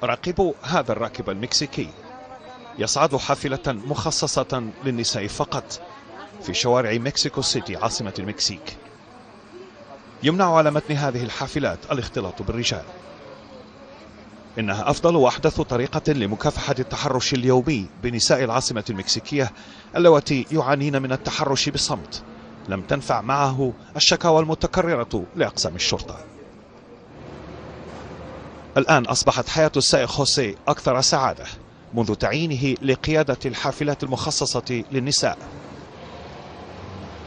راقبوا هذا الراكب المكسيكي يصعد حافلة مخصصة للنساء فقط في شوارع مكسيكو سيتي عاصمة المكسيك. يمنع على متن هذه الحافلات الاختلاط بالرجال. إنها أفضل وأحدث طريقة لمكافحة التحرش اليومي بنساء العاصمة المكسيكية اللواتي يعانين من التحرش بصمت. لم تنفع معه الشكاوى المتكررة لأقسام الشرطة. الآن أصبحت حياة السائق خوسيه أكثر سعادة منذ تعيينه لقيادة الحافلات المخصصة للنساء،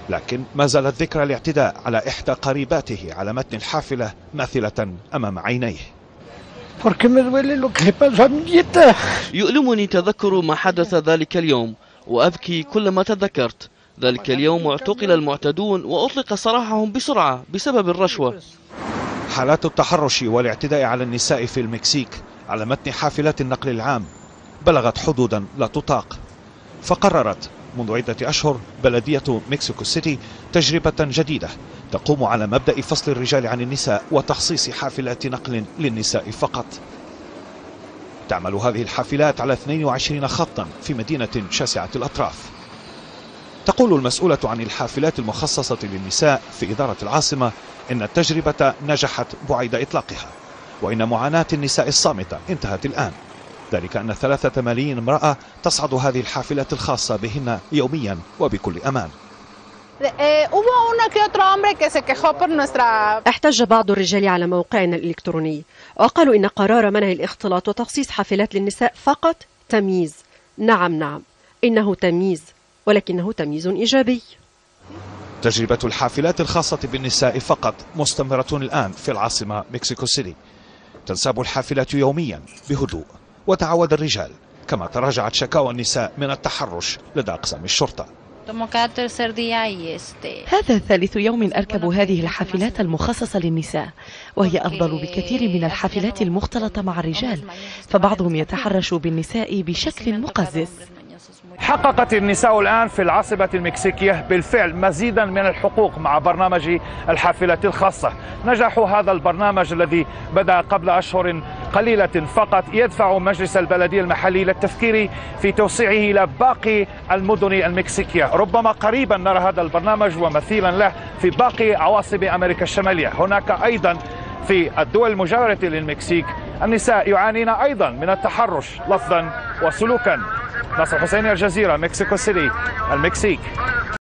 لكن ما زالت ذكرى الاعتداء على إحدى قريباته على متن الحافلة ماثلة أمام عينيه. يؤلمني تذكر ما حدث ذلك اليوم وأبكي كلما تذكرت. ذلك اليوم اعتقل المعتدون وأطلق سراحهم بسرعة بسبب الرشوة. حالات التحرش والاعتداء على النساء في المكسيك على متن حافلات النقل العام بلغت حدودا لا تطاق، فقررت منذ عدة أشهر بلدية مكسيكو سيتي تجربة جديدة تقوم على مبدأ فصل الرجال عن النساء وتخصيص حافلات نقل للنساء فقط. تعمل هذه الحافلات على 22 خطا في مدينة شاسعة الأطراف. تقول المسؤولة عن الحافلات المخصصة للنساء في إدارة العاصمة إن التجربة نجحت بعيد إطلاقها، وإن معاناة النساء الصامتة انتهت الآن، ذلك أن 3 ملايين امرأة تصعد هذه الحافلات الخاصة بهن يوميا وبكل أمان. احتج بعض الرجال على موقعنا الإلكتروني وقالوا إن قرار منع الاختلاط وتخصيص حافلات للنساء فقط تمييز. نعم إنه تمييز، ولكنه تمييز إيجابي. تجربة الحافلات الخاصة بالنساء فقط مستمرة الآن في العاصمة مكسيكو سيتي. تنساب الحافلات يوميا بهدوء، وتعود الرجال، كما تراجعت شكاوى النساء من التحرش لدى أقسام الشرطة. هذا ثالث يوم أركب هذه الحافلات المخصصة للنساء، وهي أفضل بكثير من الحافلات المختلطة مع الرجال، فبعضهم يتحرش بالنساء بشكل مقزز. حققت النساء الآن في العاصمة المكسيكية بالفعل مزيدا من الحقوق مع برنامج الحافلات الخاصة. نجحوا هذا البرنامج الذي بدأ قبل أشهر قليلة فقط يدفع مجلس البلدية المحلي للتفكير في توسيعه إلى باقي المدن المكسيكية. ربما قريبا نرى هذا البرنامج ومثيلا له في باقي عواصم أمريكا الشمالية. هناك أيضا في الدول المجاورة للمكسيك النساء يعانين أيضا من التحرش لفظا وسلوكا. ناصر حسيني، الجزيرة، مكسيكو سيتي، المكسيك.